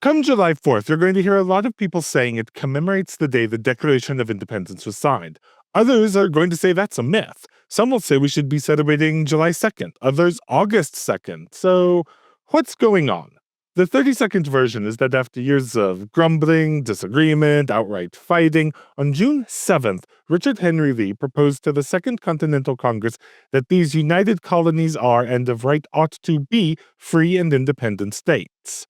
Come July 4th, you're going to hear a lot of people saying it commemorates the day the Declaration of Independence was signed. Others are going to say that's a myth. Some will say we should be celebrating July 2nd, others August 2nd. So, what's going on? The 32nd version is that after years of grumbling, disagreement, outright fighting, on June 7th, Richard Henry Lee proposed to the Second Continental Congress that these united colonies are and of right ought to be free and independent states.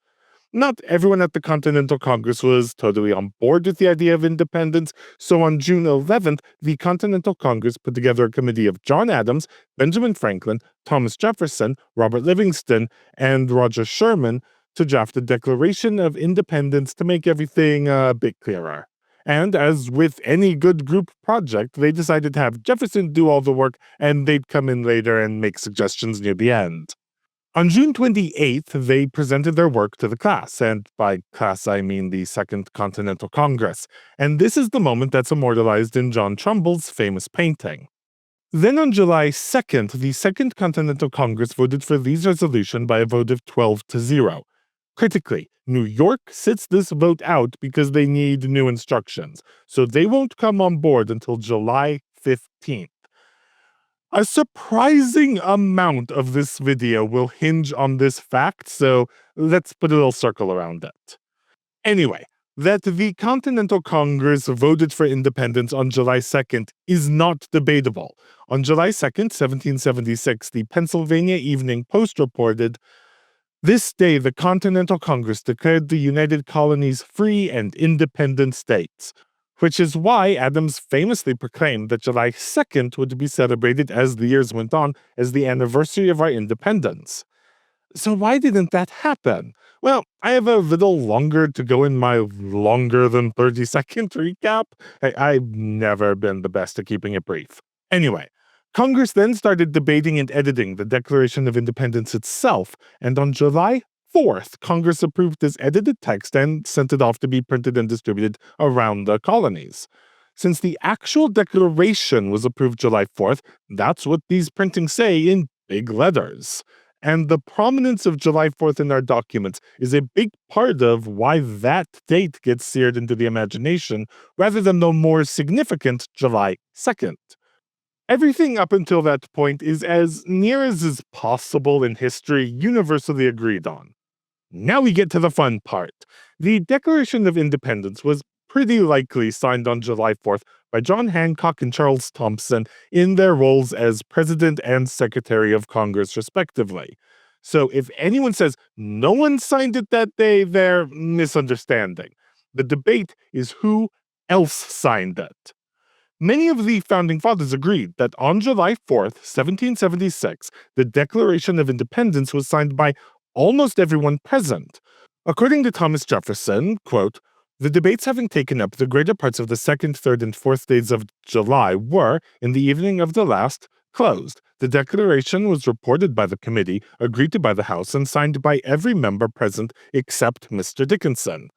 Not everyone at the Continental Congress was totally on board with the idea of independence, so on June 11th, the Continental Congress put together a committee of John Adams, Benjamin Franklin, Thomas Jefferson, Robert Livingston, and Roger Sherman to draft a Declaration of Independence to make everything a bit clearer. And as with any good group project, they decided to have Jefferson do all the work, and they'd come in later and make suggestions near the end. On June 28th, they presented their work to the class, and by class I mean the Second Continental Congress, and this is the moment that's immortalized in John Trumbull's famous painting. Then on July 2nd, the Second Continental Congress voted for Lee's resolution by a vote of 12-0. Critically, New York sits this vote out because they need new instructions, so they won't come on board until July 15th. A surprising amount of this video will hinge on this fact, so let's put a little circle around it. Anyway, that the Continental Congress voted for independence on July 2nd is not debatable. On July 2nd, 1776, the Pennsylvania Evening Post reported, "This day the Continental Congress declared the United Colonies free and independent states," which is why Adams famously proclaimed that July 2nd would be celebrated as the years went on as the anniversary of our independence. So why didn't that happen? Well, I have a little longer to go in my longer than 30-second recap. I've never been the best at keeping it brief. Anyway, Congress then started debating and editing the Declaration of Independence itself, and on July 4th, Congress approved this edited text and sent it off to be printed and distributed around the colonies. Since the actual declaration was approved July 4th, that's what these printings say in big letters. And the prominence of July 4th in our documents is a big part of why that date gets seared into the imagination, rather than the more significant July 2nd. Everything up until that point is as near as is possible in history universally agreed on. Now we get to the fun part. The Declaration of Independence was pretty likely signed on July 4th by John Hancock and Charles Thomson in their roles as President and Secretary of Congress, respectively. So if anyone says no one signed it that day, they're misunderstanding. The debate is who else signed it. Many of the Founding Fathers agreed that on July 4th, 1776, the Declaration of Independence was signed by almost everyone present. According to Thomas Jefferson, quote, "The debates having taken up the greater parts of the 2nd, 3rd, and 4th days of July were, in the evening of the last, closed. The declaration was reported by the committee, agreed to by the House, and signed by every member present except Mr. Dickinson."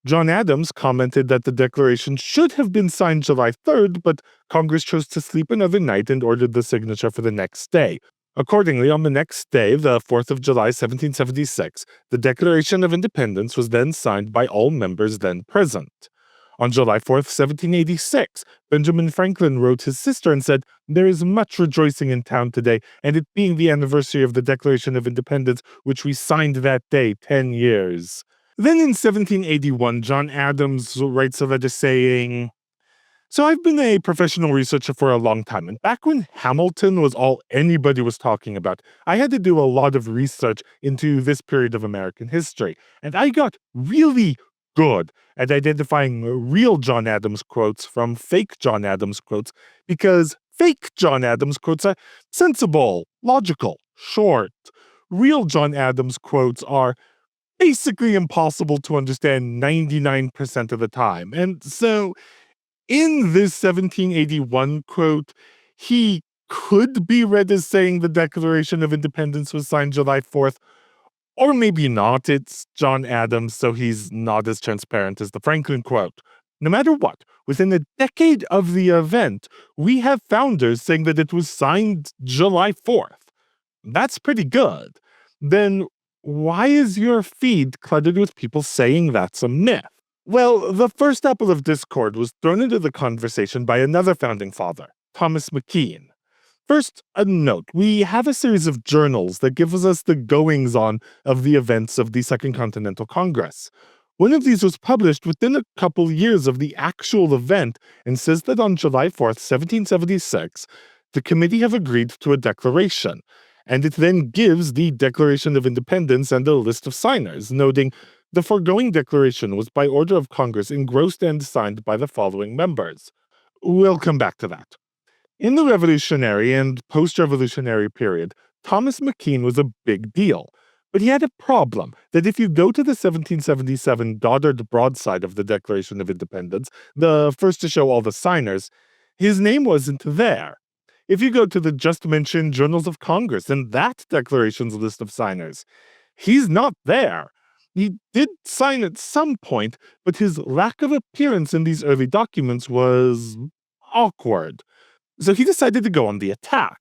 John Adams commented that the declaration should have been signed July 3rd, but Congress chose to sleep another night and ordered the signature for the next day. Accordingly, on the next day, the 4th of July, 1776, the Declaration of Independence was then signed by all members then present. On July 4th, 1786, Benjamin Franklin wrote his sister and said, "There is much rejoicing in town today, and it being the anniversary of the Declaration of Independence, which we signed that day 10 years. Then in 1781, John Adams writes a letter saying, "So I've been a professional researcher for a long time, and back when Hamilton was all anybody was talking about, I had to do a lot of research into this period of American history, and I got really good at identifying real John Adams quotes from fake John Adams quotes, because fake John Adams quotes are sensible, logical, short. Real John Adams quotes are basically impossible to understand 99% of the time, and so in this 1781 quote, he could be read as saying the Declaration of Independence was signed July 4th, or maybe not. It's John Adams, so he's not as transparent as the Franklin quote. No matter what, within a decade of the event, we have founders saying that it was signed July 4th. That's pretty good. Then Why is your feed cluttered with people saying that's a myth? Well, the first apple of discord was thrown into the conversation by another founding father, Thomas Macmillan. First, a note. We have a series of journals that gives us the goings-on of the events of the Second Continental Congress. One of these was published within a couple years of the actual event and says that on July 4th, 1776, the committee have agreed to a declaration. And it then gives the Declaration of Independence and a list of signers, noting the foregoing declaration was by order of Congress engrossed and signed by the following members. We'll come back to that. In the Revolutionary and post-Revolutionary period, Thomas Macmillan was a big deal. But he had a problem that if you go to the 1777 Goddard broadside of the Declaration of Independence, the first to show all the signers, his name wasn't there. If you go to the just-mentioned Journals of Congress and that declaration's list of signers, he's not there. He did sign at some point, but his lack of appearance in these early documents was awkward. So he decided to go on the attack.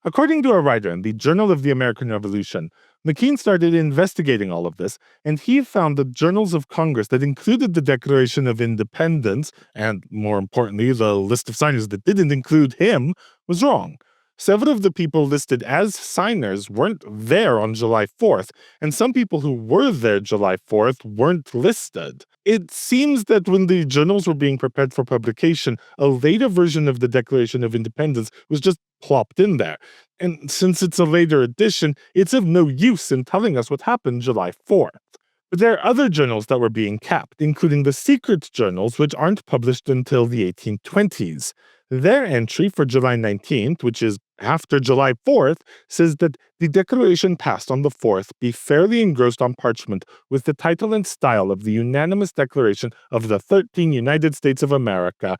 According to a writer in the Journal of the American Revolution, Macmillan started investigating all of this, and he found the journals of Congress that included the Declaration of Independence, and more importantly, the list of signers that didn't include him, was wrong. Several of the people listed as signers weren't there on July 4th, and some people who were there July 4th weren't listed. It seems that when the journals were being prepared for publication, a later version of the Declaration of Independence was just plopped in there. And since it's a later edition, it's of no use in telling us what happened July 4th. But there are other journals that were being kept, including the secret journals, which aren't published until the 1820s. Their entry for July 19th, which is after July 4th, says that the declaration passed on the 4th be fairly engrossed on parchment with the title and style of the unanimous declaration of the 13 United States of America,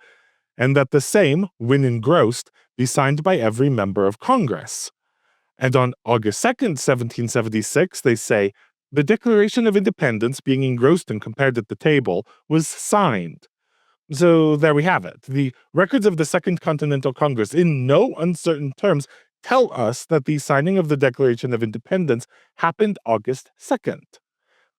and that the same, when engrossed, be signed by every member of Congress. And on August 2nd, 1776, they say, the Declaration of Independence, being engrossed and compared at the table, was signed. So there we have it. The records of the Second Continental Congress, in no uncertain terms, tell us that the signing of the Declaration of Independence happened August 2nd.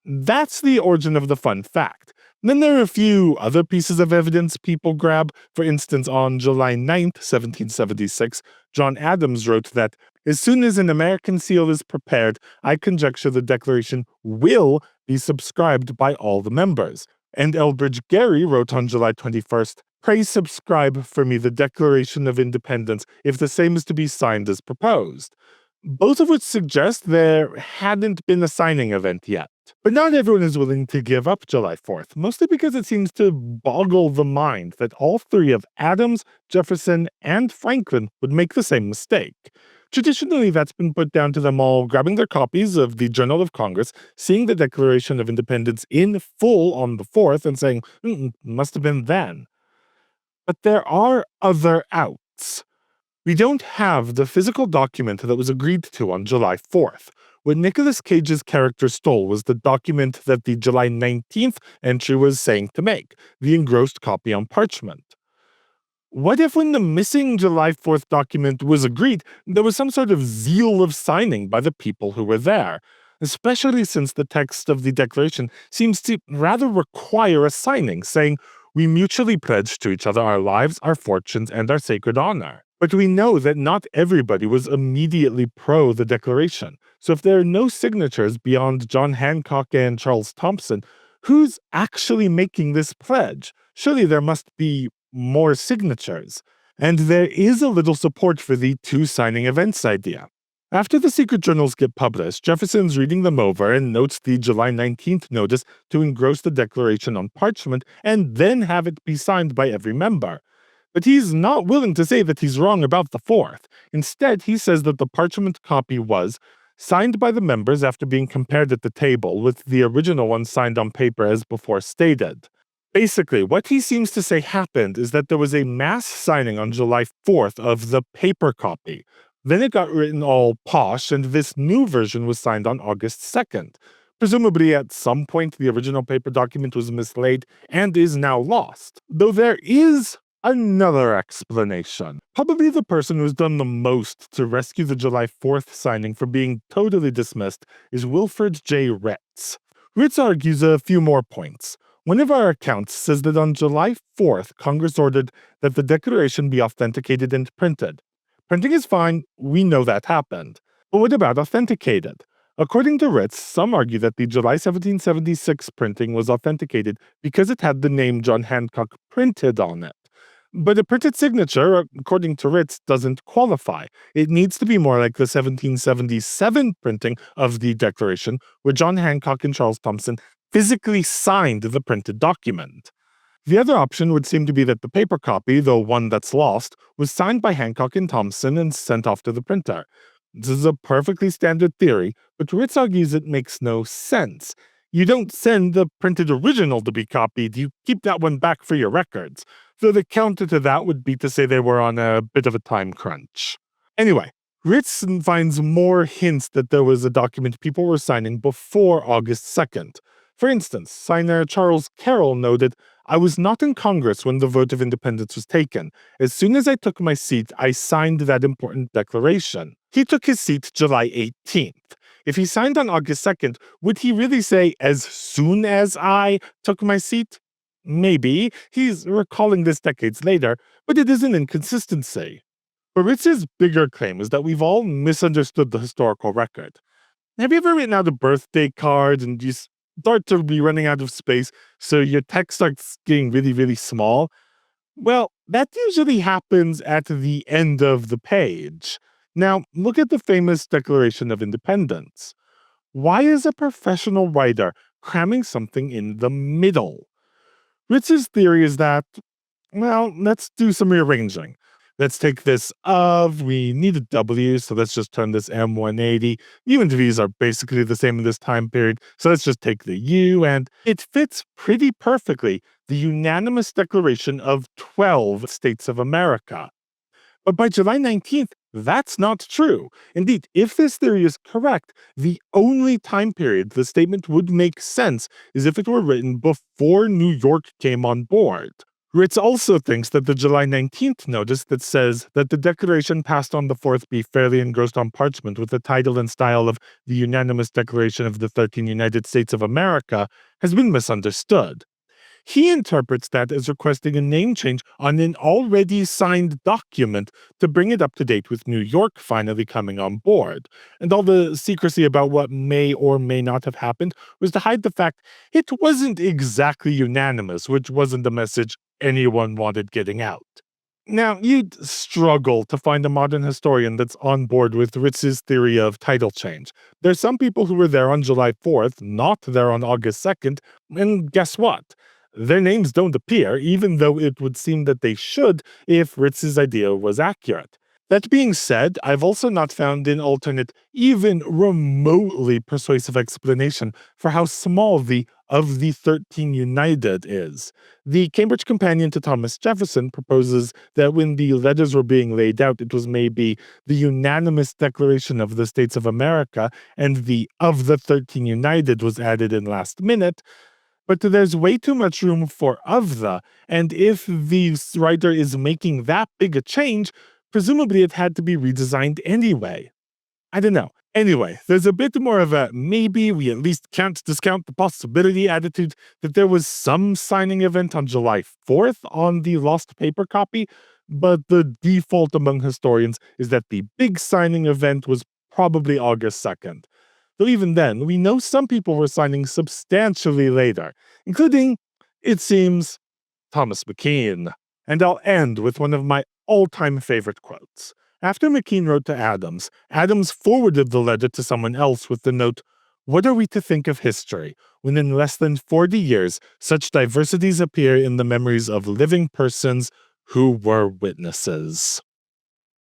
That's the origin of the fun fact. Then there are a few other pieces of evidence people grab. For instance, on July 9th, 1776, John Adams wrote that, as soon as an American seal is prepared, I conjecture the declaration will be subscribed by all the members. And Elbridge Gerry wrote on July 21st, pray subscribe for me the Declaration of Independence if the same is to be signed as proposed. Both of which suggest there hadn't been a signing event yet. But not everyone is willing to give up July 4th, mostly because it seems to boggle the mind that all three of Adams, Jefferson, and Franklin would make the same mistake. Traditionally, that's been put down to them all grabbing their copies of the Journal of Congress, seeing the Declaration of Independence in full on the 4th, and saying, must have been then. But there are other outs. We don't have the physical document that was agreed to on July 4th. What Nicolas Cage's character stole was the document that the July 19th entry was saying to make, the engrossed copy on parchment. What if when the missing July 4th document was agreed, there was some sort of zeal of signing by the people who were there? Especially since the text of the declaration seems to rather require a signing, saying, we mutually pledge to each other our lives, our fortunes, and our sacred honor. But we know that not everybody was immediately pro the declaration. So if there are no signatures beyond John Hancock and Charles Thompson, who's actually making this pledge? Surely there must be more signatures. And there is a little support for the two signing events idea. After the secret journals get published, Jefferson's reading them over and notes the July 19th notice to engross the declaration on parchment and then have it be signed by every member. But he's not willing to say that he's wrong about the 4th. Instead, he says that the parchment copy was signed by the members after being compared at the table with the original one signed on paper as before stated. Basically, what he seems to say happened is that there was a mass signing on July 4th of the paper copy. Then it got written all posh, and this new version was signed on August 2nd. Presumably at some point the original paper document was mislaid and is now lost. Though there is Another explanation. Probably the person who's done the most to rescue the July 4th signing from being totally dismissed is Wilfred J. Ritz. Ritz argues a few more points. One of our accounts says that on July 4th, Congress ordered that the Declaration be authenticated and printed. Printing is fine, we know that happened. But what about authenticated? According to Ritz, some argue that the July 1776 printing was authenticated because it had the name John Hancock printed on it. But a printed signature, according to Ritz, doesn't qualify. It needs to be more like the 1777 printing of the Declaration, where John Hancock and Charles Thomson physically signed the printed document. The other option would seem to be that the paper copy, the one that's lost, was signed by Hancock and Thomson and sent off to the printer. This is a perfectly standard theory, but Ritz argues it makes no sense. You don't send the printed original to be copied, you keep that one back for your records. So the counter to that would be to say they were on a bit of a time crunch. Anyway, Ritz finds more hints that there was a document people were signing before August 2nd. For instance, signer Charles Carroll noted, "I was not in Congress when the vote of independence was taken. As soon as I took my seat, I signed that important declaration." He took his seat July 18th. If he signed on August 2nd, would he really say, "as soon as I took my seat"? Maybe. He's recalling this decades later, but it is an inconsistency. But Ritz's bigger claim is that we've all misunderstood the historical record. Have you ever written out a birthday card and you start to be running out of space, so your text starts getting really, really small? Well, that usually happens at the end of the page. Now, look at the famous Declaration of Independence. Why is a professional writer cramming something in the middle? Ritz's theory is that, well, let's do some rearranging. Let's take this of, we need a W, so let's just turn this M180. U and V's are basically the same in this time period, so let's just take the U, and it fits pretty perfectly the unanimous declaration of 12 states of America. But by July 19th, that's not true. Indeed, if this theory is correct, the only time period the statement would make sense is if it were written before New York came on board. Ritz also thinks that the July 19th notice that says that the Declaration passed on the 4th be fairly engrossed on parchment with the title and style of the Unanimous Declaration of the 13 United States of America has been misunderstood. He interprets that as requesting a name change on an already signed document to bring it up to date with New York finally coming on board. And all the secrecy about what may or may not have happened was to hide the fact it wasn't exactly unanimous, which wasn't the message anyone wanted getting out. Now, you'd struggle to find a modern historian that's on board with Ritz's theory of title change. There's some people who were there on July 4th, not there on August 2nd, and guess what? Their names don't appear, even though it would seem that they should if Ritz's idea was accurate. That being said, I've also not found an alternate, even remotely persuasive explanation for how small the "of the 13 United" is. The Cambridge Companion to Thomas Jefferson proposes that when the letters were being laid out, it was maybe the unanimous Declaration of the States of America, and the "of the 13 United" was added in last minute. But there's way too much room for "of the," and if the writer is making that big a change, presumably it had to be redesigned anyway. I don't know. Anyway, there's a bit more of a maybe we at least can't discount the possibility attitude that there was some signing event on July 4th on the lost paper copy, but the default among historians is that the big signing event was probably August 2nd. Though even then, we know some people were signing substantially later, including, it seems, Thomas McKean. And I'll end with one of my all-time favorite quotes. After McKean wrote to Adams, Adams forwarded the letter to someone else with the note, "What are we to think of history, when in less than 40 years such diversities appear in the memories of living persons who were witnesses?"